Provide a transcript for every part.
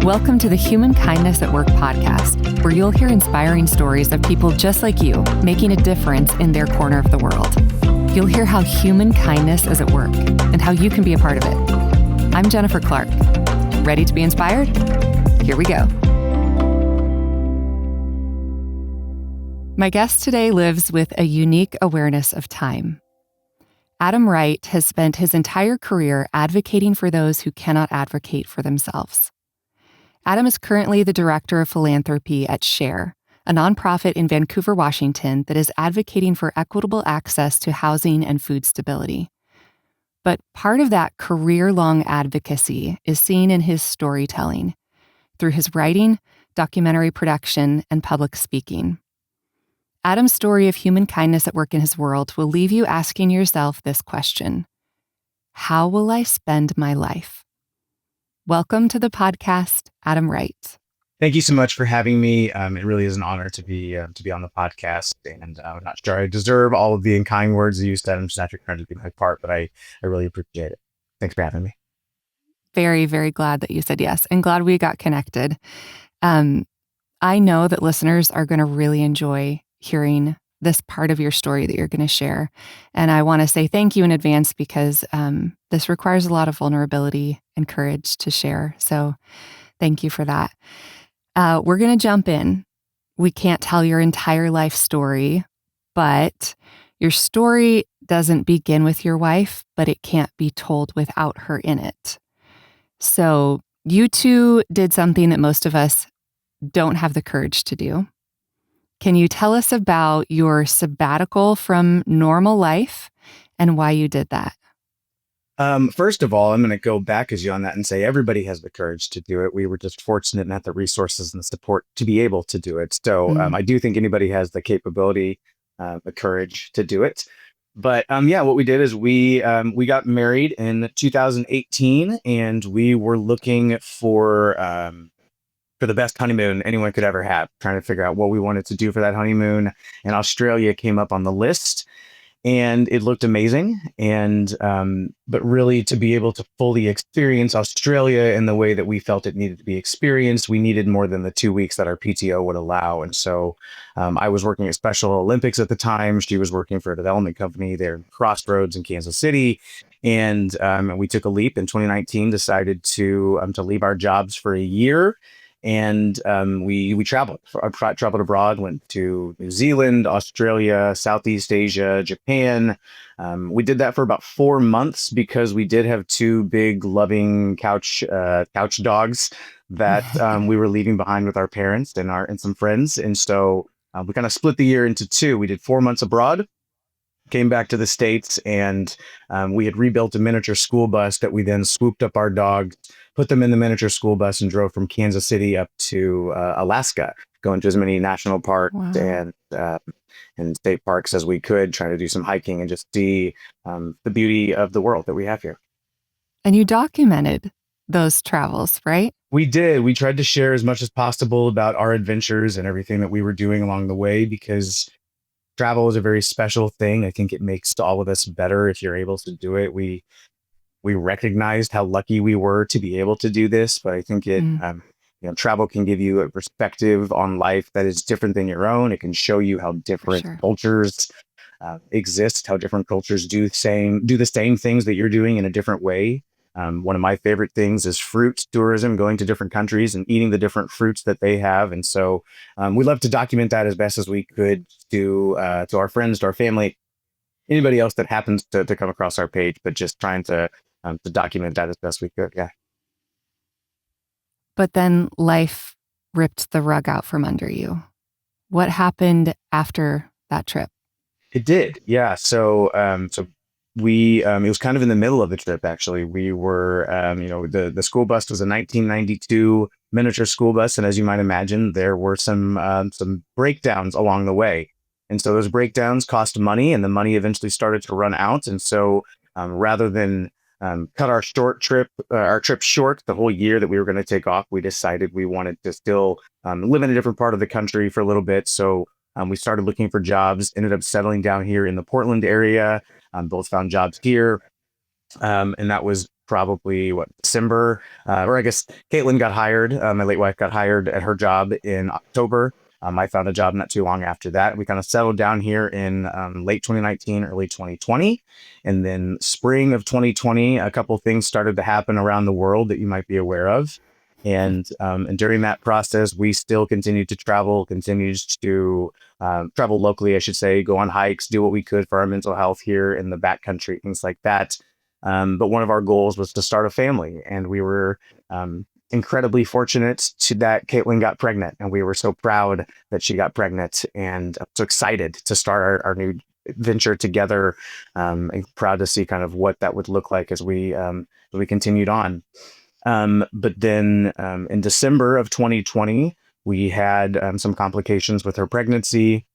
Welcome to the Humankindness at Work podcast, where you'll hear inspiring stories of people just like you making a difference in their corner of the world. You'll hear how human kindness is at work and how you can be a part of it. I'm Jennifer Clark. Ready to be inspired? Here we go. My guest today lives with a unique awareness of time. Adam Wright has spent his entire career advocating for those who cannot advocate for themselves. Adam is currently the director of philanthropy at SHARE, a nonprofit in Vancouver, Washington that is advocating for equitable access to housing and food stability. But part of that career-long advocacy is seen in his storytelling, through his writing, documentary production, and public speaking. Adam's story of human kindness at work in his world will leave you asking yourself this question: how will I spend my life? Welcome to the podcast, Adam Wright. Thank you so much for having me. It really is an honor to be on the podcast, and I'm not sure I deserve all of the kind words you said. I'm just not trying to do my part, but I really appreciate it. Thanks for having me. Very, very glad that you said yes, and glad we got connected. I know that listeners are going to really enjoy hearing this part of your story that you're going to share. And I want to say thank you in advance because this requires a lot of vulnerability and courage to share. So thank you for that. We're going to jump in. We can't tell your entire life story, but your story doesn't begin with your wife, but it can't be told without her in it. So you two did something that most of us don't have the courage to do. Can you tell us about your sabbatical from normal life and why you did that? First of all, I'm going to go back as you on that and say everybody has the courage to do it. We were just fortunate and had the resources and the support to be able to do it. So I do think anybody has the capability, the courage to do it. But what we did is we got married in 2018, and we were looking for the best honeymoon anyone could ever have, trying to figure out what we wanted to do for that honeymoon. And Australia came up on the list, and it looked amazing. And but really, to be able to fully experience Australia in the way that we felt it needed to be experienced, we needed more than the 2 weeks that our PTO would allow. And so I was working at Special Olympics at the time. She was working for a development company there in Crossroads in Kansas City. And we took a leap in 2019, decided to leave our jobs for a year. And we traveled abroad, went to New Zealand, Australia, Southeast Asia, Japan. We did that for about 4 months because we did have two big, loving couch dogs that we were leaving behind with our parents and some friends. And so we kind of split the year into two. We did 4 months abroad, came back to the States, and we had rebuilt a miniature school bus that we then swooped up our dogs, put them in the miniature school bus, and drove from Kansas City up to Alaska, going to as many national parks and state parks as we could, trying to do some hiking and just see the beauty of the world that we have here. And you documented those travels, right? We did. We tried to share as much as possible about our adventures and everything that we were doing along the way, because travel is a very special thing. I think it makes all of us better if you're able to do it. We recognized how lucky we were to be able to do this, but I think travel can give you a perspective on life that is different than your own. It can show you how different cultures exist, how different cultures do the same things that you're doing in a different way. One of my favorite things is fruit tourism, going to different countries and eating the different fruits that they have. And so we love to document that as best as we could to our friends, to our family, anybody else that happens to come across our page, but just trying to document that as best we could. Yeah. But then life ripped the rug out from under you. What happened after that trip? It did. Yeah. So we, it was kind of in the middle of the trip, actually. We were, the school bus was a 1992 miniature school bus. And as you might imagine, there were some breakdowns along the way. And so those breakdowns cost money, and the money eventually started to run out. And so rather than cut our trip short, the whole year that we were going to take off, we decided we wanted to still live in a different part of the country for a little bit. So we started looking for jobs, ended up settling down here in the Portland area, both found jobs here. And that was probably December, or I guess Kaitlyn got hired. My late wife got hired at her job in October. I found a job not too long after that. We kind of settled down here in late 2019, early 2020. And then spring of 2020, a couple things started to happen around the world that you might be aware of. And during that process, we still continued to travel, continued to travel locally, I should say, go on hikes, do what we could for our mental health here in the backcountry, things like that. But one of our goals was to start a family, and we were incredibly fortunate to that Kaitlyn got pregnant, and we were so proud that she got pregnant, and so excited to start our new venture together, and proud to see kind of what that would look like as we continued on. But then in December of 2020, we had some complications with her pregnancy.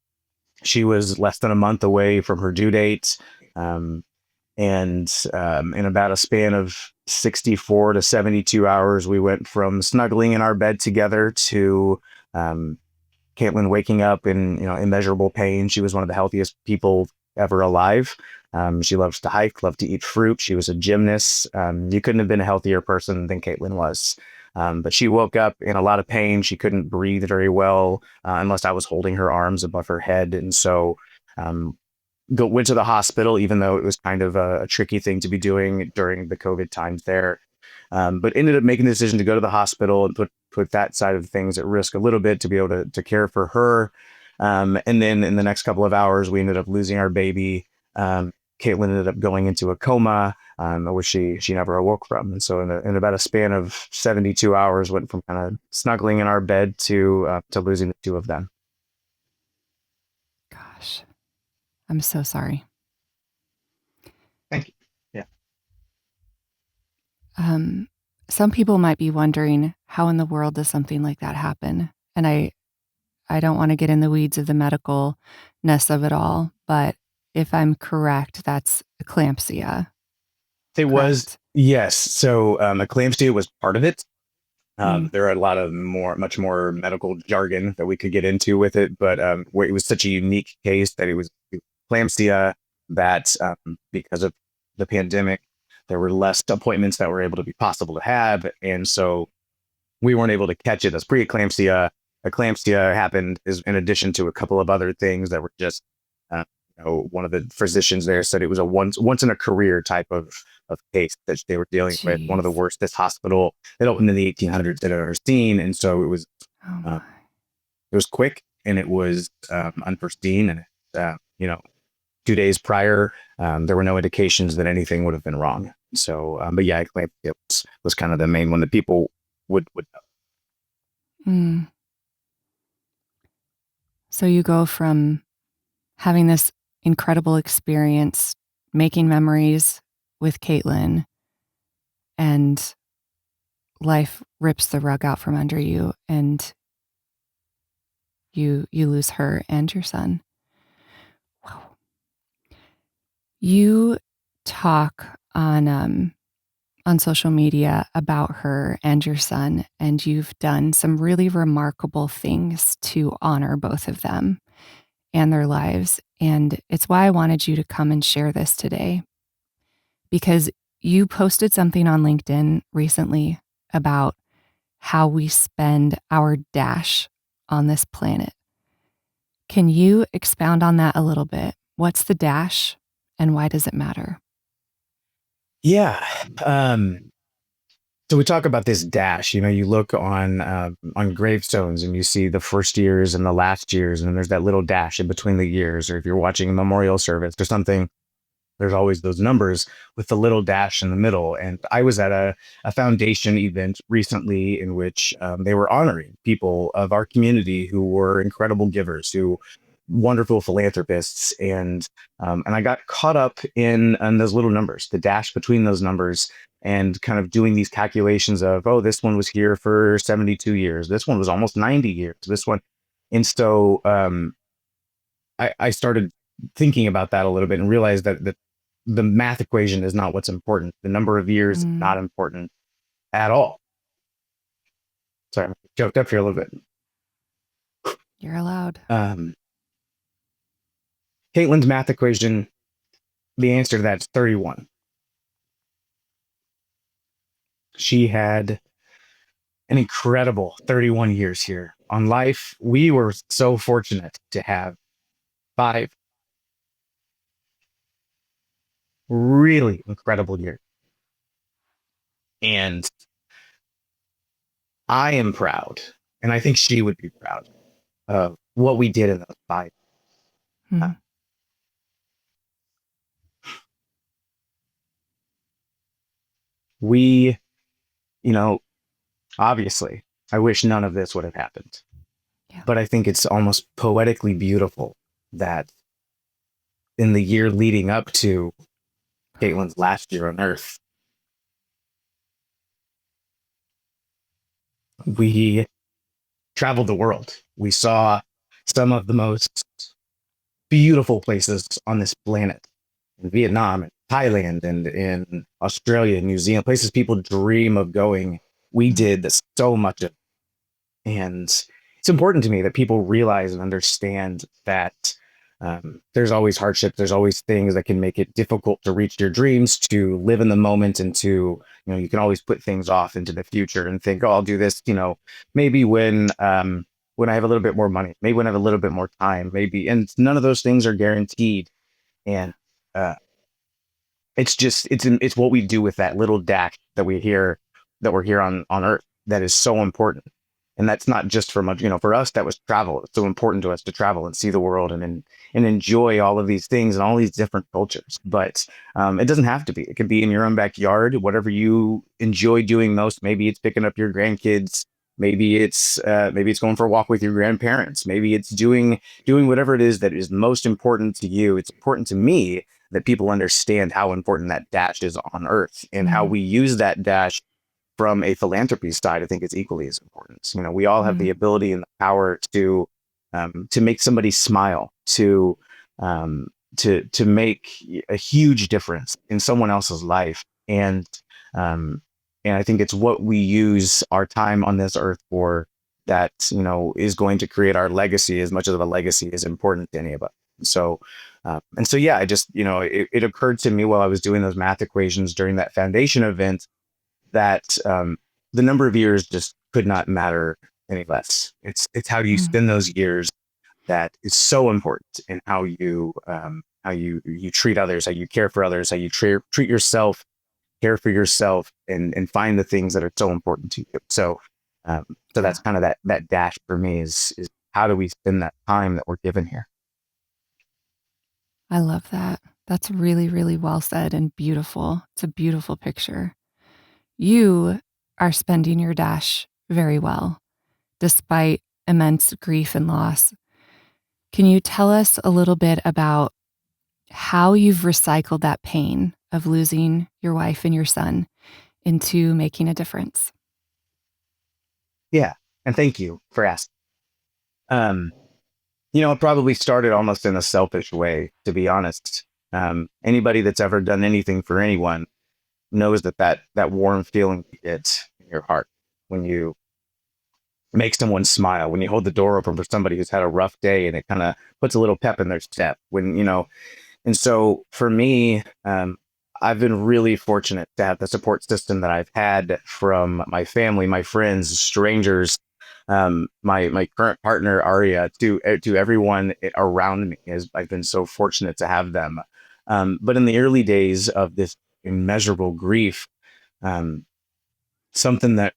She was less than a month away from her due date. And in about a span of 64 to 72 hours, we went from snuggling in our bed together to Kaitlyn waking up in immeasurable pain. She was one of the healthiest people ever alive. She loves to hike, loved to eat fruit. She was a gymnast. You couldn't have been a healthier person than Kaitlyn was. But she woke up in a lot of pain. She couldn't breathe very well unless I was holding her arms above her head. And so went to the hospital, even though it was kind of a tricky thing to be doing during the COVID times there. But ended up making the decision to go to the hospital and put that side of things at risk a little bit to be able to care for her. And then in the next couple of hours, we ended up losing our baby. Kaitlyn ended up going into a coma, which she never awoke from. And so in about a span of 72 hours, went from kind of snuggling in our bed to losing the two of them. Gosh, I'm so sorry. Thank you. Yeah. Some people might be wondering, how in the world does something like that happen? And I don't want to get in the weeds of the medicalness of it all, but if I'm correct, that's eclampsia. It was, correct? yes. So eclampsia was part of it. Mm. There are a lot of much more medical jargon that we could get into with it, but where it was such a unique case that it was eclampsia that because of the pandemic, there were less appointments that were able to be possible to have. And so we weren't able to catch it as preeclampsia. Eclampsia happened in addition to a couple of other things that were just, one of the physicians there said it was a once in a career type of case that they were dealing with. One of the worst this hospital that opened in the 1800s that I'd ever seen. And so it was, it was quick and it was unforeseen. And, 2 days prior, there were no indications that anything would have been wrong. So, but yeah, eclampsia was kind of the main one that people would know. Mm. So you go from having this incredible experience, making memories with Kaitlyn, and life rips the rug out from under you, and you lose her and your son. Wow. You talk on social media about her and your son, and you've done some really remarkable things to honor both of them and their lives. And it's why I wanted you to come and share this today, because you posted something on LinkedIn recently about how we spend our dash on this planet. Can you expound on that a little bit? What's the dash and why does it matter? Yeah. So we talk about this dash. You look on gravestones and you see the first years and the last years, and there's that little dash in between the years. Or if you're watching a memorial service or something, there's always those numbers with the little dash in the middle. And I was at a foundation event recently in which they were honoring people of our community who were incredible givers, who wonderful philanthropists, and I got caught up in those little numbers, the dash between those numbers, and kind of doing these calculations of, oh, this one was here for 72 years, this one was almost 90 years, this one, and so I started thinking about that a little bit and realized that the math equation is not what's important. The number of years is not important at all. Sorry, I'm choked up here a little bit. You're allowed. Kaitlyn's math equation, the answer to that's 31. She had an incredible 31 years here on life. We were so fortunate to have 5 really incredible years. And I am proud, and I think she would be proud of what we did in those 5. Uh, Mm. we, you know, obviously, I wish none of this would have happened, Yeah. but I think it's almost poetically beautiful that in the year leading up to Kaitlyn's last year on Earth, we traveled the world. We saw some of the most beautiful places on this planet in Vietnam and Thailand and in Australia and New Zealand, places people dream of going. We Mm. did this so much of. And it's important to me that people realize and understand that there's always hardships. There's always things that can make it difficult to reach your dreams, to live in the moment, and to, you can always put things off into the future and think, oh, I'll do this, maybe when I have a little bit more money, maybe when I have a little bit more time, maybe. And none of those things are guaranteed. And uh, it's what we do with that little dash that we're here on Earth that is so important. And that's not just for much, for us, that was travel. It's so important to us to travel and see the world and enjoy all of these things and all these different cultures. But it doesn't have to be. It could be in your own backyard, whatever you enjoy doing most. Maybe it's picking up your grandkids. Maybe it's going for a walk with your grandparents. Maybe it's doing whatever it is that is most important to you. It's important to me that people understand how important that dash is on Earth, and how Mm. we use that dash from a philanthropy side. I think it's equally as important. We all have the Mm. ability and the power to make somebody smile, um, to make a huge difference in someone else's life, um, and I think it's what we use our time on this earth for that is going to create our legacy, as much as a legacy is important to any of us. So, yeah, I just it occurred to me while I was doing those math equations during that foundation event that the number of years just could not matter any less. It's how you Mm. spend those years that is so important, in how you treat others, how you care for others, how you treat yourself, care for yourself, and find the things that are so important to you. Um, so Yeah. that's kind of that dash for me is how do we spend that time that we're given here? I love that. That's really, really well said and beautiful. It's a beautiful picture. You are spending your dash very well, despite immense grief and loss. Can you tell us a little bit about how you've recycled that pain of losing your wife and your son into making a difference? Yeah, and thank you for asking. Um, it probably started almost in a selfish way, to be honest. Anybody that's ever done anything for anyone knows that warm feeling you get in your heart when you make someone smile, when you hold the door open for somebody who's had a rough day, and it kind of puts a little pep in their step. And so for me, I've been really fortunate to have the support system that I've had from my family, my friends, strangers, my current partner Aria, to everyone around me. As I've been so fortunate to have them. But in the early days of this immeasurable grief, um, something that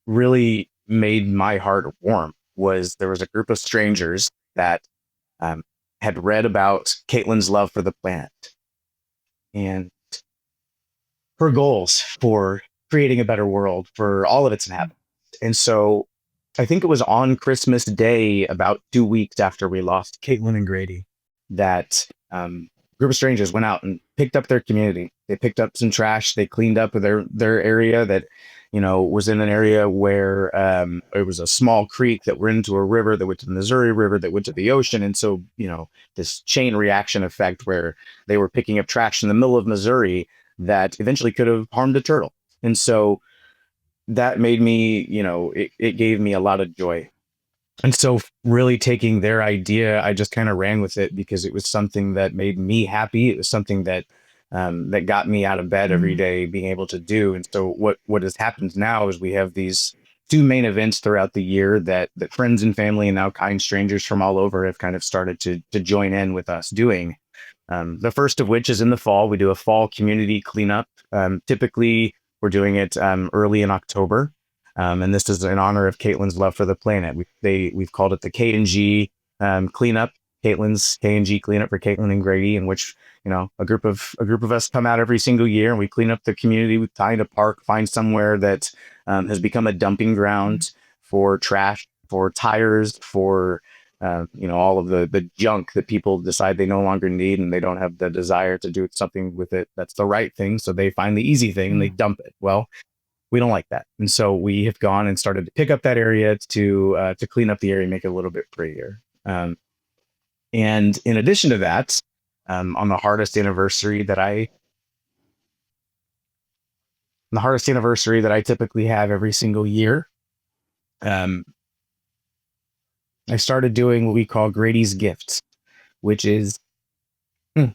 really made my heart warm was there was a group of strangers that um, had read about Kaitlyn's love for the planet and her goals for creating a better world for all of its inhabitants. And so I think it was on Christmas Day, about 2 weeks after we lost Kaitlyn and Grady, that a group of strangers went out and picked up their community. They picked up some trash. They cleaned up their area that, was in an area where it was a small creek that went into a river that went to the Missouri River that went to the ocean. And so, this chain reaction effect where they were picking up trash in the middle of Missouri that eventually could have harmed a turtle. And so that made me, it gave me a lot of joy. And so really taking their idea, I just kind of ran with it because it was something that made me happy. It was something that that got me out of bed every day, being able to do. And so what has happened now is we have these two main events throughout the year that friends and family and now kind strangers from all over have kind of started to join in with us doing. The first of which is in the fall. We do a fall community cleanup. Typically, we're doing it early in October. And this is in honor of Kaitlyn's love for the planet. We've called it the K&G cleanup, Kaitlyn's K&G cleanup for Kaitlyn and Grady, in which, a group of us come out every single year and we clean up the community. We find a park, find somewhere that has become a dumping ground for trash, for tires, for all of the junk that people decide they no longer need, and they don't have the desire to do something with it that's the right thing. So they find the easy thing and they dump it. Well, we don't like that. And so we have gone and started to pick up that area to clean up the area, make it a little bit prettier. And in addition to that, on the hardest anniversary that I typically have every single year, I started doing what we call Grady's Gifts, which is kind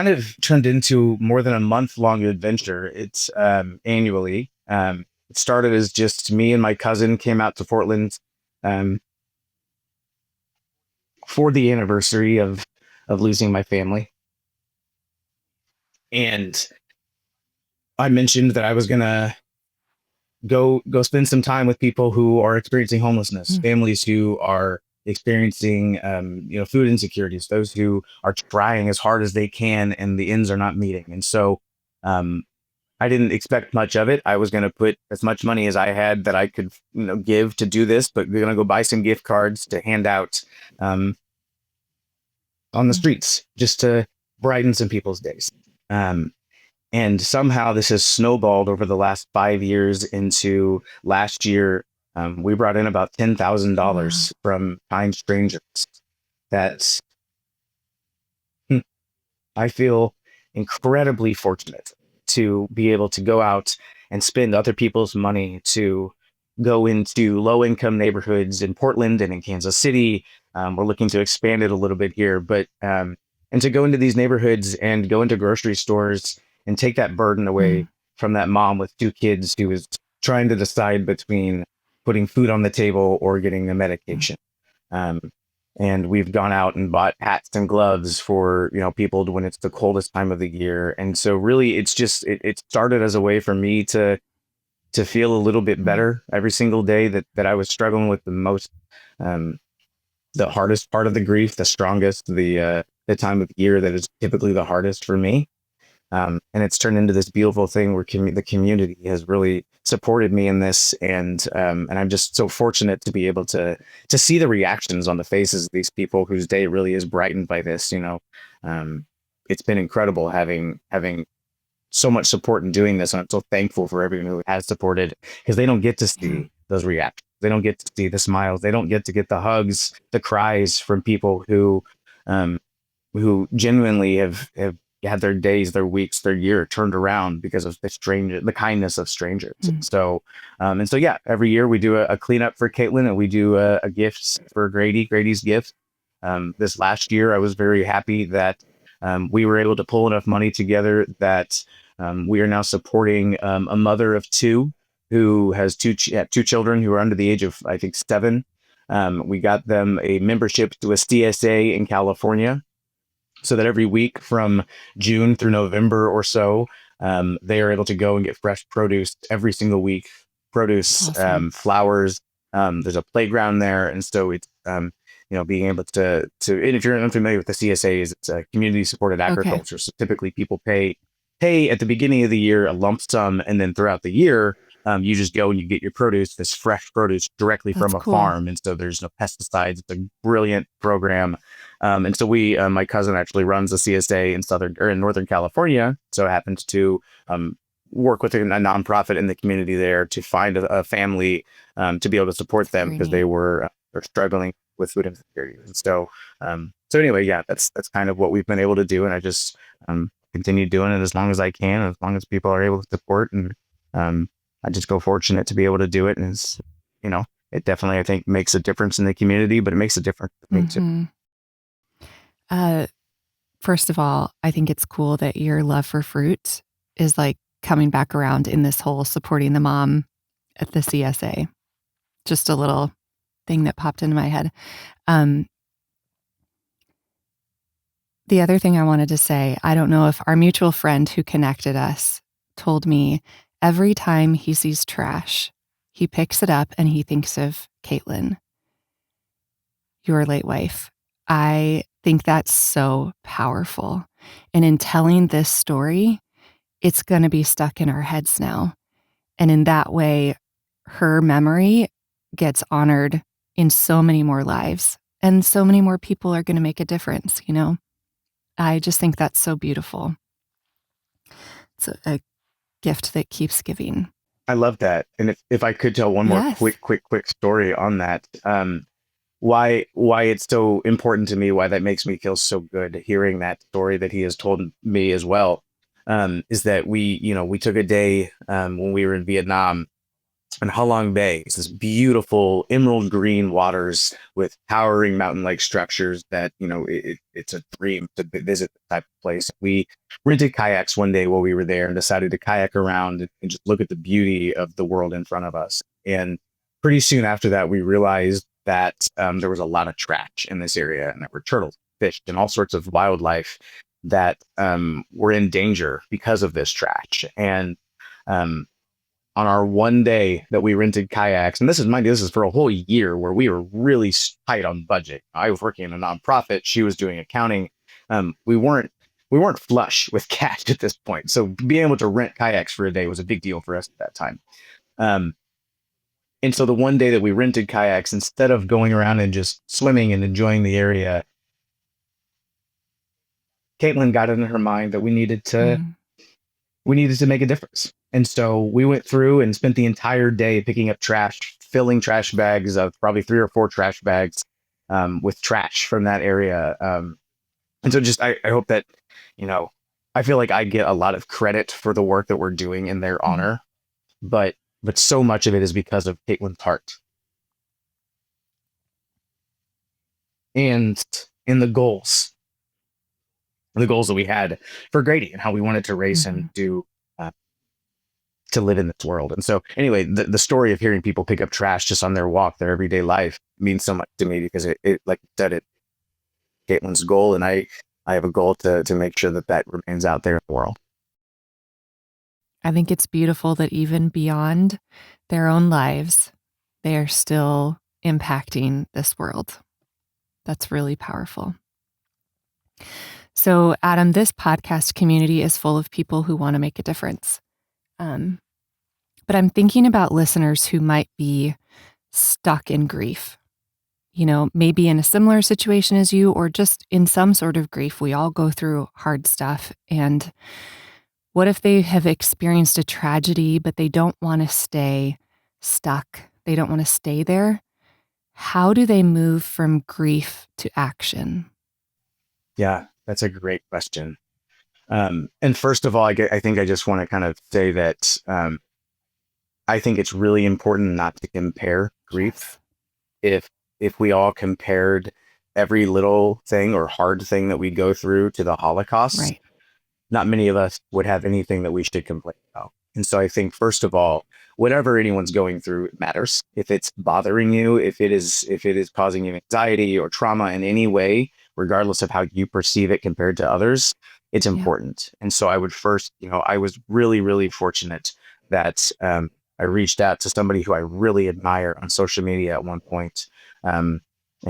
of turned into more than a month-long adventure. It's annually. It started as just me and my cousin came out to Portland for the anniversary of losing my family. And I mentioned that I was gonna go spend some time with people who are experiencing homelessness, families who are experiencing food insecurities, those who are trying as hard as they can and the ends are not meeting. And so I didn't expect much of it. I was going to put as much money as I had that I could give to do this, but we're going to go buy some gift cards to hand out on the streets just to brighten some people's days. And somehow this has snowballed over the last 5 years into last year. We brought in about $10,000 from kind strangers. That I feel incredibly fortunate to be able to go out and spend other people's money to go into low-income neighborhoods in Portland and in Kansas City. We're looking to expand it a little bit here, but and to go into these neighborhoods and go into grocery stores and take that burden away from that mom with 2 kids who is trying to decide between putting food on the table or getting the medication. And we've gone out and bought hats and gloves for, people when it's the coldest time of the year. And so really it's just, it started as a way for me to feel a little bit better every single day that I was struggling with the most, the hardest part of the grief, the strongest, the time of year that is typically the hardest for me. And it's turned into this beautiful thing where the community has really supported me in this, and I'm just so fortunate to be able to see the reactions on the faces of these people whose day really is brightened by this. It's been incredible having so much support in doing this, and I'm so thankful for everyone who has supported, because they don't get to see those reactions, they don't get to see the smiles, they don't get to get the hugs, the cries from people who genuinely have had their days, their weeks, their year turned around because of the kindness of strangers. And so yeah, every year we do a cleanup for Kaitlyn, and we do a gifts for Grady's Gift. This last year, I was very happy that we were able to pull enough money together that we are now supporting a mother of 2 who has two children who are under the age of, I think, 7. We got them a membership to a CSA in California, so that every week from June through November or so, they are able to go and get fresh produce every single week. Awesome. Flowers. There's a playground there, and so it's being able to. And if you're unfamiliar with the CSAs, it's a community supported agriculture. Okay. So typically people pay at the beginning of the year a lump sum, and then throughout the year, you just go and you get your produce, this fresh produce directly from a farm, and so there's no pesticides. It's a brilliant program. And so my cousin actually runs a CSA in Northern California. So it happens to work with a nonprofit in the community there to find a family to be able to support them, because they're struggling with food insecurity. And so anyway, yeah, that's kind of what we've been able to do. And I just continue doing it as long as I can, as long as people are able to support. And I just feel fortunate to be able to do it. And it's, it definitely, I think, makes a difference in the community, but it makes a difference for me too. first of all, I think it's cool that your love for fruit is like coming back around in this whole supporting the mom at the CSA. Just a little thing that popped into my head. The other thing I wanted to say, I don't know if our mutual friend who connected us told me every time he sees trash, he picks it up and he thinks of Kaitlyn, your late wife. I think that's so powerful. And in telling this story, it's going to be stuck in our heads now. And in that way, her memory gets honored in so many more lives. And so many more people are going to make a difference, you know? I just think that's so beautiful. It's a gift that keeps giving. I love that. And if I could tell one more Yes. quick story on that, why it's so important to me, why that makes me feel so good hearing that story that he has told me as well, is that we took a day when we were in Vietnam in Halong Bay. It's this beautiful emerald green waters with towering mountain-like structures that, it's a dream to visit the type of place. We rented kayaks one day while we were there and decided to kayak around and just look at the beauty of the world in front of us. And pretty soon after that, we realized that there was a lot of trash in this area, and there were turtles, fish, and all sorts of wildlife that were in danger because of this trash. And on our one day that we rented kayaks, and this is for a whole year where we were really tight on budget. I was working in a nonprofit. She was doing accounting. We weren't flush with cash at this point. So being able to rent kayaks for a day was a big deal for us at that time. And so the one day that we rented kayaks, instead of going around and just swimming and enjoying the area, Kaitlyn got it in her mind that we needed to make a difference. And so we went through and spent the entire day picking up trash, filling trash bags of probably 3 or 4 trash bags with trash from that area. And so just I hope that, I feel like I get a lot of credit for the work that we're doing in their honor, but so much of it is because of Kaitlyn's heart. And in the goals that we had for Grady and how we wanted to raise him to live in this world. And so anyway, the story of hearing people pick up trash just on their walk, their everyday life, means so much to me because it like you said, Kaitlyn's goal, and I have a goal to make sure that remains out there in the world. I think it's beautiful that even beyond their own lives, they are still impacting this world. That's really powerful. So, Adam, this podcast community is full of people who want to make a difference. But I'm thinking about listeners who might be stuck in grief, maybe in a similar situation as you, or just in some sort of grief. We all go through hard stuff. And what if they have experienced a tragedy, but they don't want to stay stuck? They don't want to stay there. How do they move from grief to action? Yeah, that's a great question. And first of all, I think I just want to kind of say that I think it's really important not to compare grief. If we all compared every little thing or hard thing that we go through to the Holocaust, right, not many of us would have anything that we should complain about. And so I think, first of all, whatever anyone's going through, it matters. If it's bothering you, if it is causing you anxiety or trauma in any way, regardless of how you perceive it compared to others, it's important. And so I would first, I was really, really fortunate that I reached out to somebody who I really admire on social media at one point. And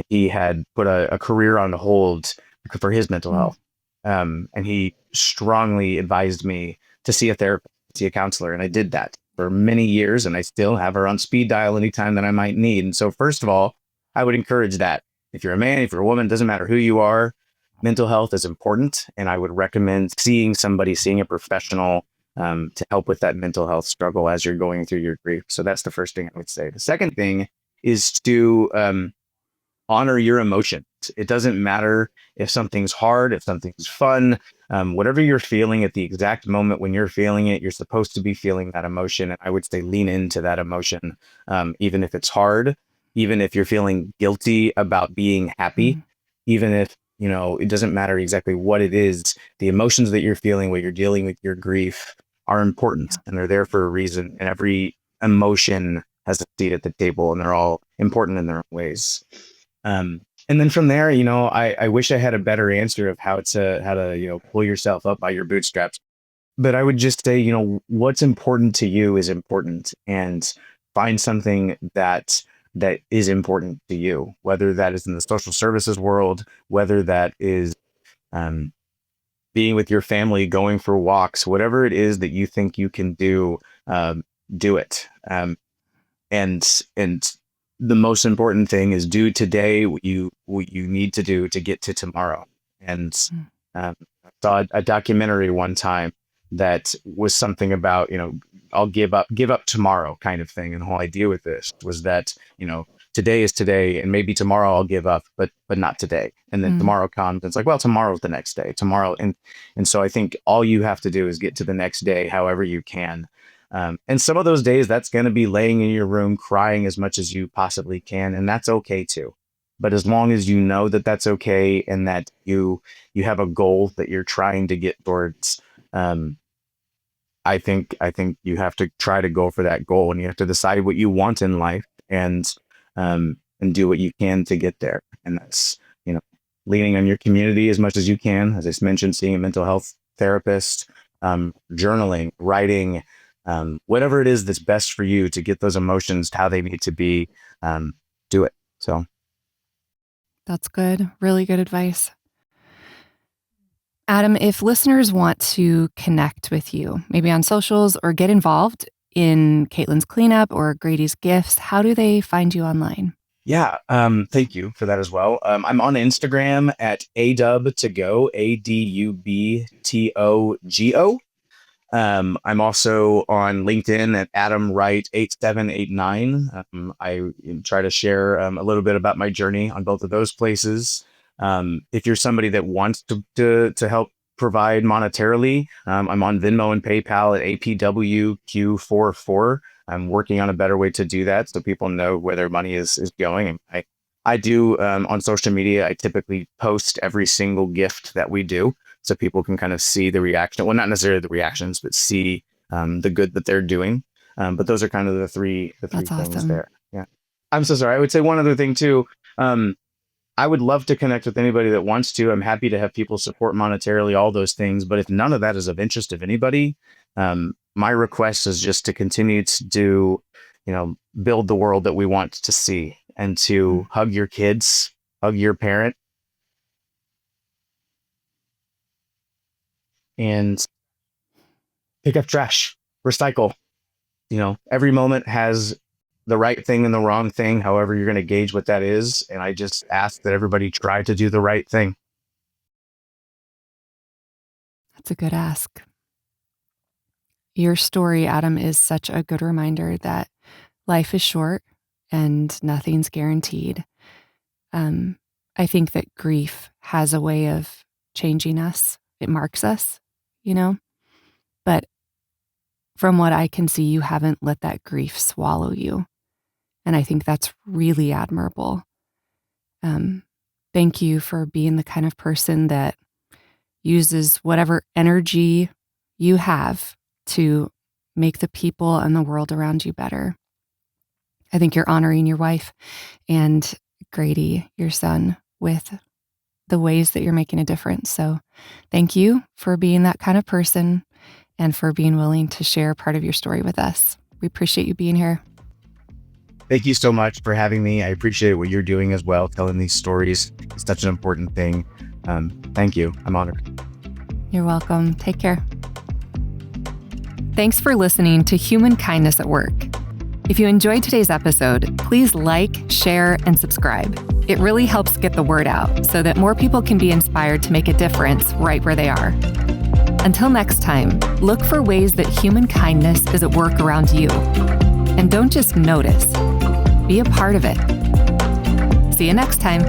he had put a career on hold for his mental health. And he strongly advised me to see a therapist, see a counselor. And I did that for many years. And I still have her on speed dial anytime that I might need. And so first of all, I would encourage that. If you're a man, if you're a woman, it doesn't matter who you are, mental health is important. And I would recommend seeing a professional to help with that mental health struggle as you're going through your grief. So that's the first thing I would say. The second thing is to honor your emotions. It doesn't matter if something's hard, if something's fun, whatever you're feeling at the exact moment when you're feeling it, you're supposed to be feeling that emotion. And I would say lean into that emotion, even if it's hard, even if you're feeling guilty about being happy, even if it doesn't matter exactly what it is. The emotions that you're feeling, what you're dealing with, your grief are important, and they're there for a reason. And every emotion has a seat at the table, and they're all important in their own ways. And then from there, I wish I had a better answer of how to pull yourself up by your bootstraps. But I would just say, what's important to you is important, and find something that is important to you, whether that is in the social services world, whether that is being with your family, going for walks, whatever it is that you think you can do, do it. And the most important thing is do today what you need to do to get to tomorrow. And I saw a documentary one time that was something about, I'll give up tomorrow kind of thing. And the whole idea with this was that, today is today, and maybe tomorrow I'll give up, but not today. And then tomorrow comes, and it's like, well, tomorrow's the next day, tomorrow. And so I think all you have to do is get to the next day, however you can. And some of those days that's going to be laying in your room, crying as much as you possibly can. And that's okay too. But as long as you know that that's okay, and that you have a goal that you're trying to get towards, I think you have to try to go for that goal, and you have to decide what you want in life, and do what you can to get there. And that's, leaning on your community as much as you can. As I mentioned, seeing a mental health therapist, journaling, writing, whatever it is that's best for you to get those emotions how they need to be, do it. So that's good. Really good advice. Adam, if listeners want to connect with you, maybe on socials, or get involved in Kaitlyn's cleanup or Grady's gifts, how do they find you online? Yeah, thank you for that as well. I'm on Instagram at adubtogo, ADUBTOGO. I'm also on LinkedIn at Adam Wright 8789. I try to share a little bit about my journey on both of those places. If you're somebody that wants to help provide monetarily, I'm on Venmo and PayPal at APWQ44. I'm working on a better way to do that so people know where their money is going. And I do on social media, I typically post every single gift that we do, so people can kind of see the reaction. Well, not necessarily the reactions, but see the good that they're doing. But those are kind of the three things awesome. There. Yeah. I'm so sorry. I would say one other thing too. I would love to connect with anybody that wants to. I'm happy to have people support monetarily, all those things. But if none of that is of interest of anybody, my request is just to continue to do, build the world that we want to see, and to hug your kids, hug your parent, and pick up trash, recycle. Every moment has the right thing and the wrong thing, however you're going to gauge what that is. And I just ask that everybody try to do the right thing. That's a good ask. Your story, Adam, is such a good reminder that life is short and nothing's guaranteed. I think that grief has a way of changing us. It marks us, but from what I can see, you haven't let that grief swallow you. And I think that's really admirable. Thank you for being the kind of person that uses whatever energy you have to make the people and the world around you better. I think you're honoring your wife and Grady, your son, with the ways that you're making a difference. So thank you for being that kind of person and for being willing to share part of your story with us. We appreciate you being here. Thank you so much for having me. I appreciate what you're doing as well, telling these stories. It's such an important thing. Thank you. I'm honored. You're welcome. Take care. Thanks for listening to Human Kindness at Work. If you enjoyed today's episode, please like, share, and subscribe. It really helps get the word out so that more people can be inspired to make a difference right where they are. Until next time, look for ways that human kindness is at work around you. And don't just notice, be a part of it. See you next time.